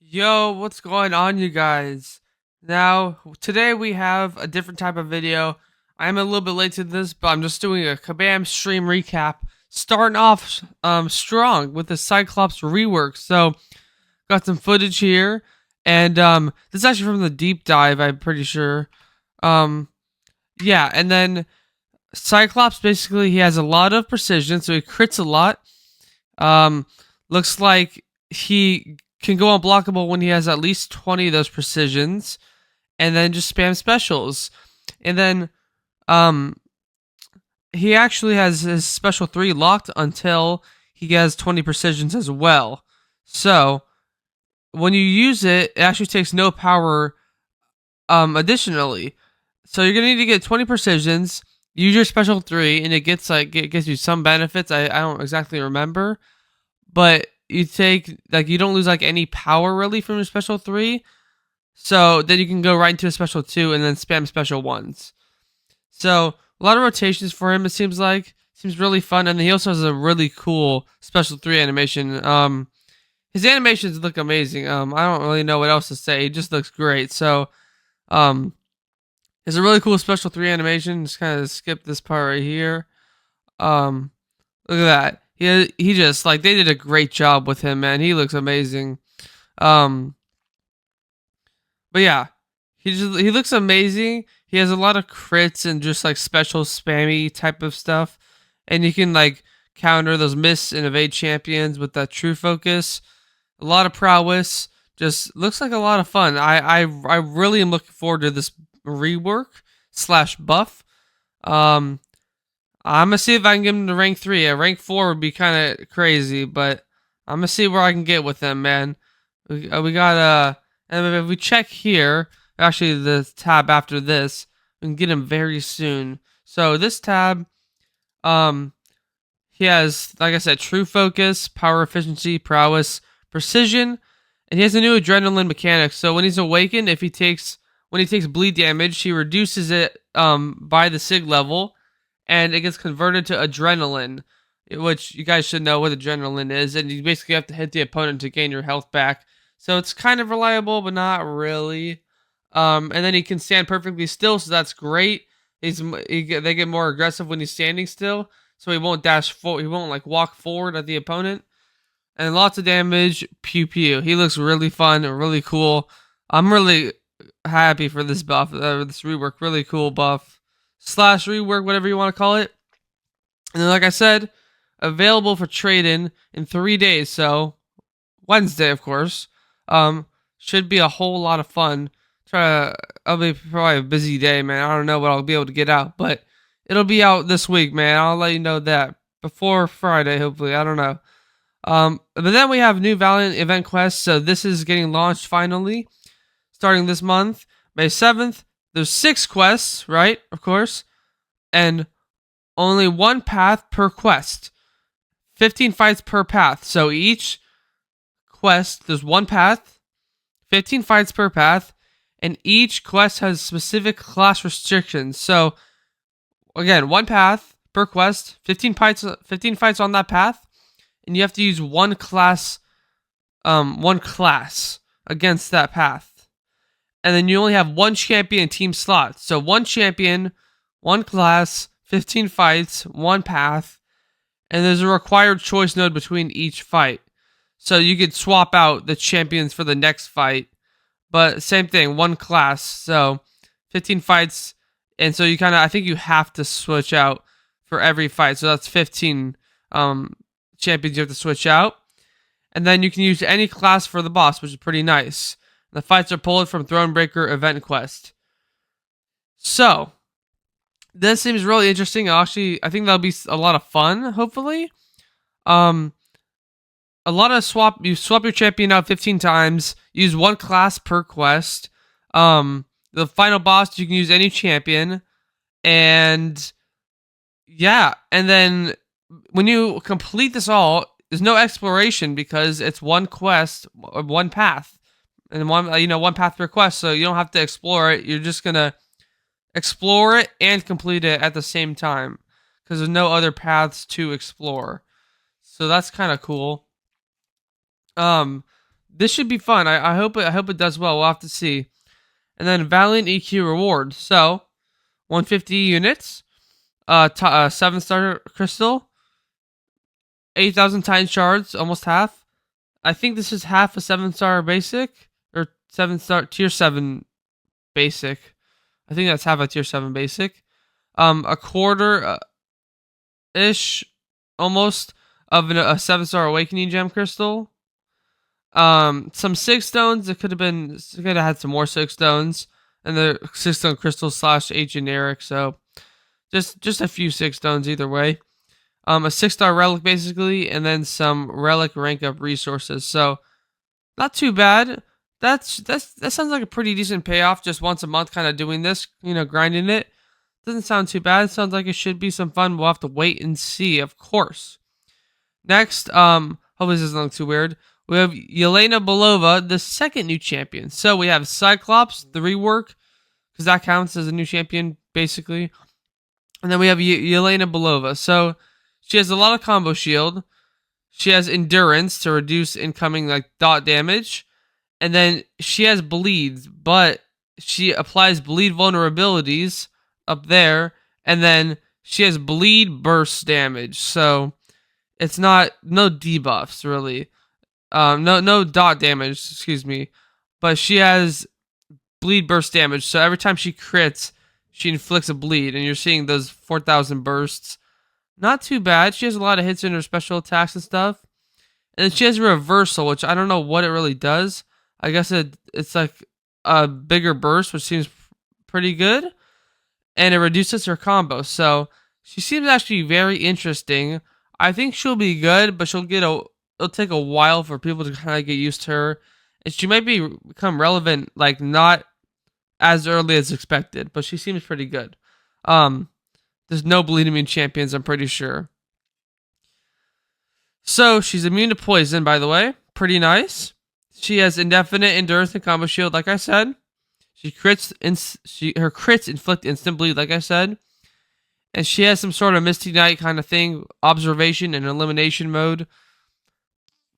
Yo, what's going on, you guys? Now, today we have a different type of video. I'm a little bit late to this, but I'm just doing a Kabam stream recap, starting off strong with the Cyclops rework. So, got some footage here, and this is actually from the deep dive, I'm pretty sure. Um, yeah, and then Cyclops basically he has a lot of precision, so he crits a lot. Um, Looks like he can go unblockable when he has at least 20 of those precisions, and then just spam specials. And then um, he actually has his special 3 locked until he has 20 precisions as well. So when you use it, it actually takes no power additionally. So you're gonna need to get 20 precisions, use your special 3, and it gives you some benefits. I don't exactly remember, but you take like you don't lose like any power really from your special 3. So then you can go right into a special 2 and then spam special 1s. So a lot of rotations for him, it seems really fun. And then he also has a really cool special 3 animation. His animations look amazing. I don't really know what else to say. He just looks great. So um it's a really cool special 3 animation. Just kind of skip this part right here. Um Look at that. He just like they did a great job with him, man. He looks amazing. Um but yeah, he looks amazing. He has a lot of crits and just like special spammy type of stuff, and you can like counter those miss and evade champions with that true focus. A lot of prowess. Just looks like a lot of fun. I really am looking forward to this rework slash buff. Um, I'm gonna see if I can get him to rank 3. At rank 4 would be kind of crazy, but I'm gonna see where I can get with him, man. We got and if we check here, actually the tab after this, we can get him very soon. So this tab, um, he has, like I said, true focus, power efficiency, prowess, precision, and he has a new adrenaline mechanic. So when he's awakened, if he takes when he takes bleed damage, he reduces it by the sig level, and it gets converted to adrenaline, which you guys should know what adrenaline is, and you basically have to hit the opponent to gain your health back. So it's kind of reliable, but not really. And then he can stand perfectly still, so that's great. They get more aggressive when he's standing still, so he won't dash forward. He won't like walk forward at the opponent, and lots of damage. Pew pew. He looks really fun and really cool. I'm really happy for this buff, this rework. Really cool buff slash rework, whatever you want to call it. And then, like I said, available for trade in 3 days. So Wednesday, of course. Should be a whole lot of fun. I'll be probably a busy day, man. I don't know what I'll be able to get out, but it'll be out this week, man. I'll let you know that before Friday, hopefully. I don't know. But then we have new Valiant event quests. So this is getting launched finally, starting this month, May 7th. There's 6 quests, right? Of course, and only one path per quest. 15 fights per path. So each quest, there's one path, 15 fights per path, and each quest has specific class restrictions. So again, one path per quest, 15 fights on that path, and you have to use one class against that path. And then you only have one champion team slot. So one champion, one class, 15 fights, one path, and there's a required choice node between each fight. So you could swap out the champions for the next fight, but same thing, one class. So 15 fights, and so you I think you have to switch out for every fight. So that's 15 champions you have to switch out. And then you can use any class for the boss, which is pretty nice. The fights are pulled from Thronebreaker event quest. So this seems really interesting. Actually, I think that'll be a lot of fun. Hopefully, a lot of you swap your champion out 15 times. Use one class per quest. The final boss you can use any champion, and yeah, and then when you complete this all, there's no exploration because it's one quest, one path, and one path per quest. So you don't have to explore it. You're just gonna explore it and complete it at the same time because there's no other paths to explore. So that's kind of cool. Um, this should be fun. I hope it does well. We'll have to see. And then Valiant EQ reward. So 150 units, 7-star crystal, 8,000 Titan shards, almost half. I think this is half a 7-star basic or 7-star tier 7 basic. I think that's half a tier 7 basic. A quarter ish almost of a 7-star awakening gem crystal. Some 6 stones. It could have had some more 6 stones, and the 6-stone crystal / 8 generic. So just a few 6 stones either way. A 6-star relic basically, and then some relic rank up resources. So not too bad. That sounds like a pretty decent payoff. Just once a month, kind of doing this, grinding it. Doesn't sound too bad. It sounds like it should be some fun. We'll have to wait and see, of course. Next, hopefully this doesn't look too weird. We have Yelena Belova, the second new champion. So we have Cyclops, the rework, because that counts as a new champion, basically. And then we have Yelena Belova. So she has a lot of combo shield. She has endurance to reduce incoming dot damage. And then she has bleeds, but she applies bleed vulnerabilities up there. And then she has bleed burst damage. So it's no debuffs really. No dot damage, excuse me. But she has bleed burst damage. So every time she crits, she inflicts a bleed. And you're seeing those 4,000 bursts. Not too bad. She has a lot of hits in her special attacks and stuff. And then she has a reversal, which I don't know what it really does. I guess it's like a bigger burst, which seems pretty good. And it reduces her combo. So she seems actually very interesting. I think she'll be good, but it'll take a while for people to kind of get used to her. And she might become relevant, not as early as expected, but she seems pretty good. There's no bleed immune champions, I'm pretty sure. So she's immune to poison, by the way. Pretty nice. She has indefinite endurance and combo shield, like I said. Her crits inflict instant bleed, like I said. And she has some sort of Misty Knight kind of thing, observation and elimination mode.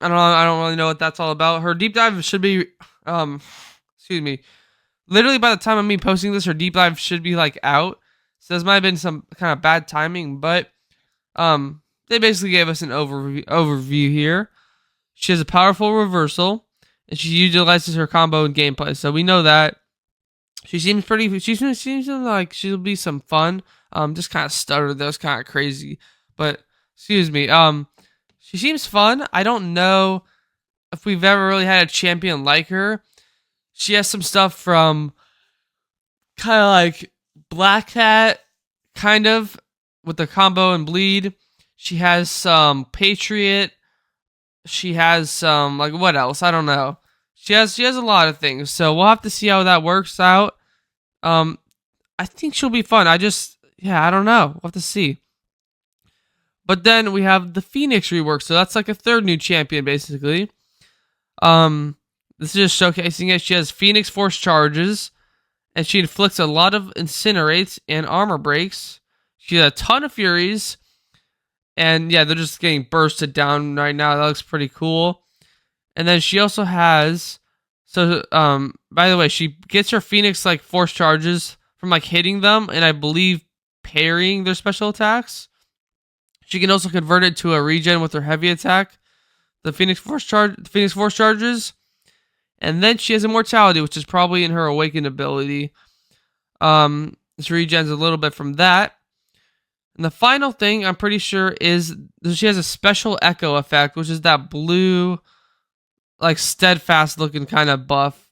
I don't really know what that's all about. Her deep dive should be, excuse me. Literally by the time of me posting this, her deep dive should be out. So this might have been some kind of bad timing, but they basically gave us an overview here. She has a powerful reversal, and she utilizes her combo in gameplay. So we know that. She seems like she'll be some fun. Just kind of stuttered. That was kind of crazy. But excuse me. She seems fun. I don't know if we've ever really had a champion like her. She has some stuff from kind of like Black Hat, kind of, with the combo and bleed. She has some Patriot. She has some, what else? I don't know. She has a lot of things. So we'll have to see how that works out. I think she'll be fun. I don't know. We'll have to see. But then we have the Phoenix rework. So that's a third new champion, basically. This is just showcasing it. She has Phoenix Force charges, and she inflicts a lot of incinerates and armor breaks. She has a ton of furies, and yeah, they're just getting bursted down right now. That looks pretty cool. And then she also has, by the way, she gets her Phoenix force charges from hitting them, and I believe parrying their special attacks. She can also convert it to a regen with her heavy attack, the Phoenix Force charges. And then she has immortality, which is probably in her awakened ability. This regens a little bit from that. And the final thing I'm pretty sure is she has a special echo effect, which is that blue, steadfast looking kind of buff.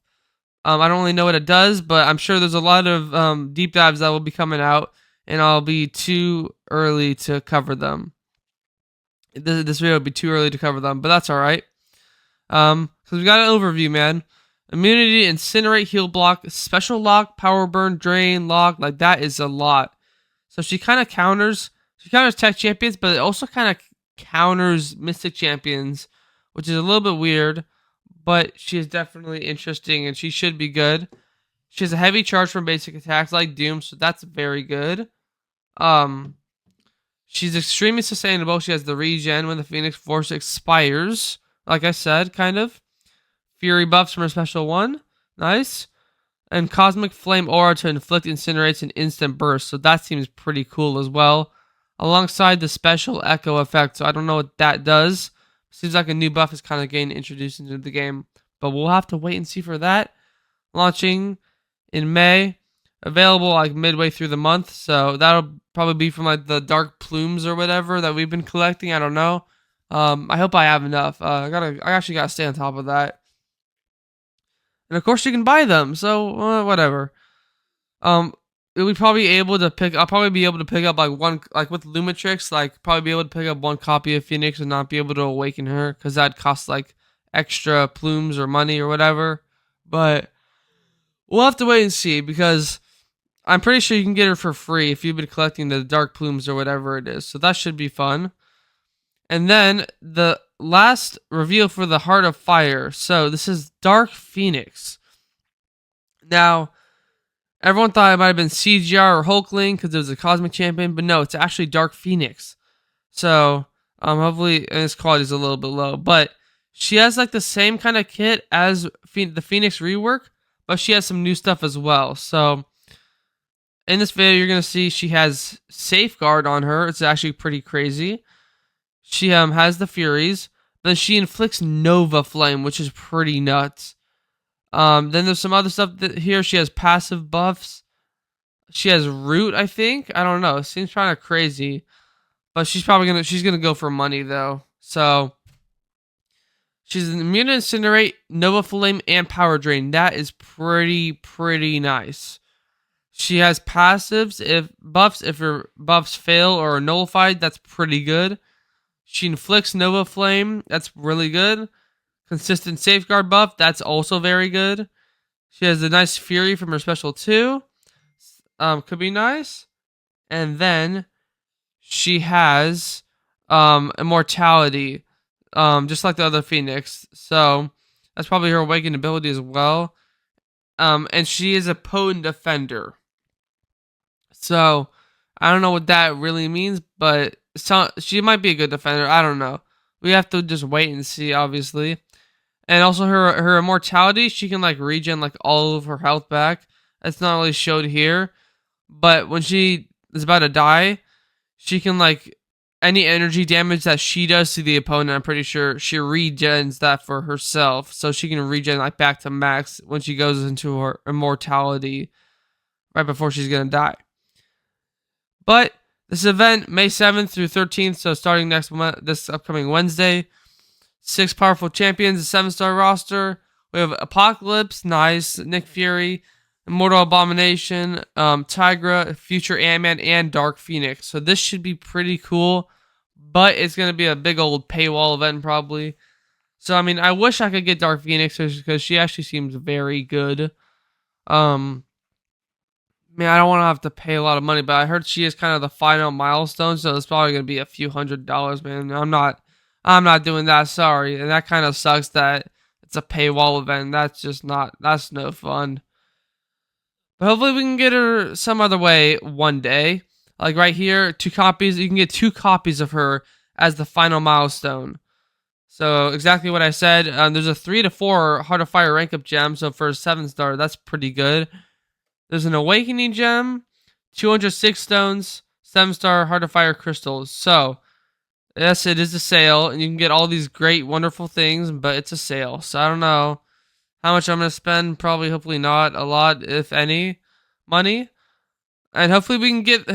I don't really know what it does, but I'm sure there's a lot of deep dives that will be coming out, and I'll be too early to cover them. This video would be too early to cover them, but that's all right. Because we got an overview, man. Immunity, incinerate, heal block, special lock, power burn, drain, lock. That is a lot. So she kind of counters tech champions, but it also kind of counters mystic champions, which is a little bit weird, but she is definitely interesting, and she should be good. She has a heavy charge from basic attacks like Doom, so that's very good. She's extremely sustainable. She has the regen when the Phoenix Force expires, like I said, kind of. Fury buffs from her special 1. Nice. And Cosmic Flame Aura to inflict incinerates an instant burst. So that seems pretty cool as well. Alongside the special Echo effect. So I don't know what that does. Seems like a new buff is kind of getting introduced into the game. But we'll have to wait and see for that. Launching in May. Available like midway through the month. So that'll probably be from like the dark plumes or whatever that we've been collecting. I don't know. I hope I have enough. I actually gotta stay on top of that. And of course you can buy them. So whatever. We probably able to pick. I'll probably be able to pick up like one, like with Lumitrix, like probably be able to pick up one copy of Phoenix and not be able to awaken her because that costs like extra plumes or money or whatever. But we'll have to wait and see because I'm pretty sure you can get her for free if you've been collecting the dark plumes or whatever it is. So that should be fun. And then the last reveal for the Heart of Fire. So this is Dark Phoenix. Now, everyone thought it might have been CGR or Hulkling because it was a Cosmic Champion, but no, it's actually Dark Phoenix. So, hopefully, and its quality is a little bit low, but she has like the same kind of kit as the Phoenix rework, but she has some new stuff as well. So, in this video, you're going to see she has Safeguard on her. It's actually pretty crazy. She has the Furies, but then she inflicts Nova Flame, which is pretty nuts. Then there's some other stuff here. She has passive buffs. She has Root, I think. I don't know. It seems kind of crazy, but she's gonna go for money though. So she's immune to Incinerate, Nova Flame, and Power Drain. That is pretty nice. She has passives if her buffs fail or are nullified. That's pretty good. She inflicts Nova Flame. That's really good. Consistent Safeguard buff. That's also very good. She has a nice Fury from her special 2. Could be nice. And then she has Immortality. Just like the other Phoenix. So that's probably her awakened ability as well. And she is a potent defender. So I don't know what that really means, but she might be a good defender. I don't know. We have to just wait and see, obviously. And also her immortality, she can like regen like all of her health back. That's not really showed here. But when she is about to die, she can like any energy damage that she does to the opponent, I'm pretty sure she regens that for herself. So she can regen like back to max when she goes into her immortality right before she's gonna die. But this event, May 7th through 13th, so starting this upcoming Wednesday. 6 powerful champions, a 7-star roster. We have Apocalypse, nice. Nick Fury, Immortal Abomination, Tigra, Future Ant-Man, and Dark Phoenix. So this should be pretty cool, but it's going to be a big old paywall event probably. So, I mean, I wish I could get Dark Phoenix because she actually seems very good. I don't want to have to pay a lot of money, but I heard she is kind of the final milestone, so it's probably going to be a few $100s, man. I'm not doing that, sorry. And that kind of sucks that it's a paywall event. That's no fun. But hopefully we can get her some other way one day. Like right here, 2 copies. You can get 2 copies of her as the final milestone. So exactly what I said. There's a 3 to 4 Heart of Fire rank up gem. So for a 7-star, that's pretty good. There's an Awakening gem, 206 stones, 7-star Heart of Fire crystals. So yes, it is a sale, and you can get all these great, wonderful things, but it's a sale. So I don't know how much I'm going to spend. Probably, hopefully not a lot, if any, money. And hopefully we can get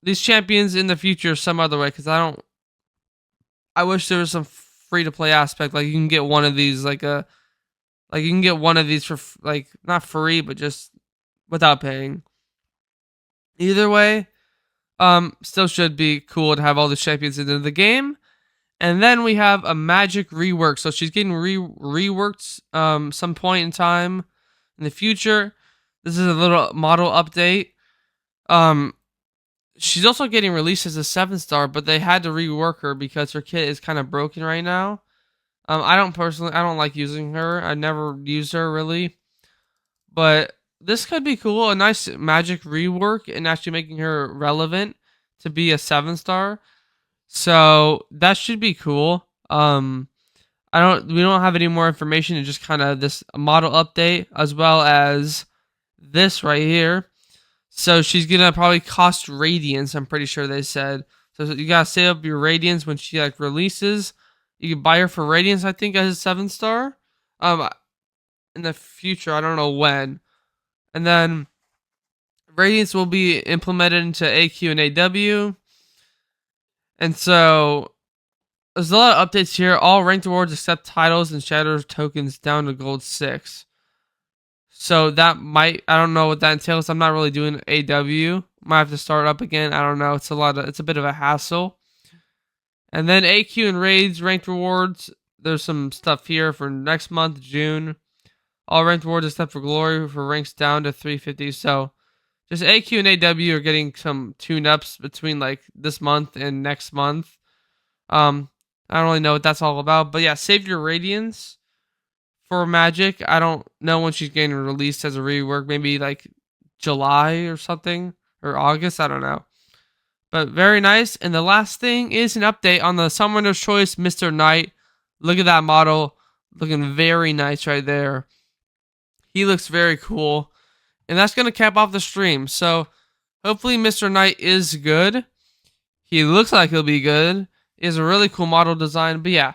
these champions in the future some other way, because I wish there was some free-to-play aspect. Like, you can get one of these, you can get one of these for, like, not free, but just without paying. Either way, still should be cool to have all the champions into the game. And then we have a magic rework. So she's getting reworked some point in time in the future. This is a little model update. She's also getting released as a 7-star, but they had to rework her because her kit is kind of broken right now. I don't like using her. I never used her really. But this could be cool, a nice magic rework and actually making her relevant to be a 7-star. So that should be cool. We don't have any more information. It's just kind of this model update as well as this right here. So she's gonna probably cost radiance. I'm pretty sure they said. So you gotta save up your radiance when she like releases. You can buy her for radiance, I think, as a 7-star. In the future, I don't know when. And then radiance will be implemented into AQ and AW. And so there's a lot of updates here. All ranked awards except titles and shadow tokens down to gold 6. So that might, I don't know what that entails. I'm not really doing AW. Might have to start up again. I don't know. It's a bit of a hassle. And then AQ and raids ranked rewards. There's some stuff here for next month, June. All ranked rewards except for glory for ranks down to 350. So just AQ and AW are getting some tune-ups between like this month and next month. I don't really know what that's all about, but yeah, save your radiance for Magic. I don't know when she's getting released as a rework. Maybe like July or something, or August. I don't know. But very nice. And the last thing is an update on the Summoner's Choice Mr. Knight. Look at that model. Looking very nice right there. He looks very cool. And that's going to cap off the stream. So hopefully Mr. Knight is good. He looks like he'll be good. He has a really cool model design. But yeah,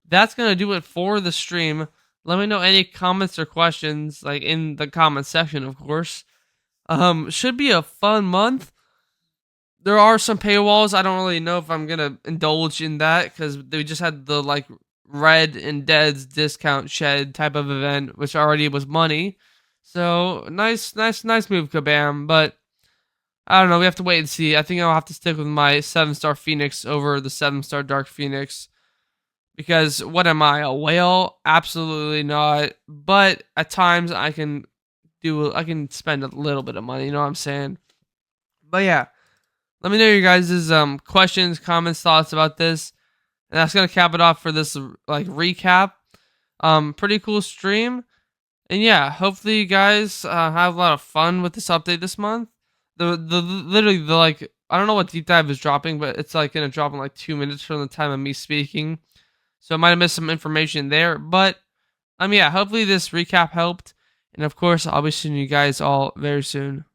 that's going to do it for the stream. Let me know any comments or questions, like in the comment section, of course. Should be a fun month. There are some paywalls. I don't really know if I'm going to indulge in that because they just had the like Red and Dead's discount shed type of event, which already was money. So nice move, Kabam. But I don't know. We have to wait and see. I think I'll have to stick with my 7-star Phoenix over the 7-star Dark Phoenix. Because what am I, a whale? Absolutely not. But at times I can spend a little bit of money. You know what I'm saying? But yeah, let me know your guys' questions, comments, thoughts about this. And that's gonna cap it off for this like recap. Pretty cool stream. And yeah, hopefully you guys have a lot of fun with this update this month. Literally the like, I don't know what deep dive is dropping, but it's like gonna drop in like 2 minutes from the time of me speaking. So I might have missed some information there. But yeah, hopefully this recap helped. And of course, I'll be seeing you guys all very soon.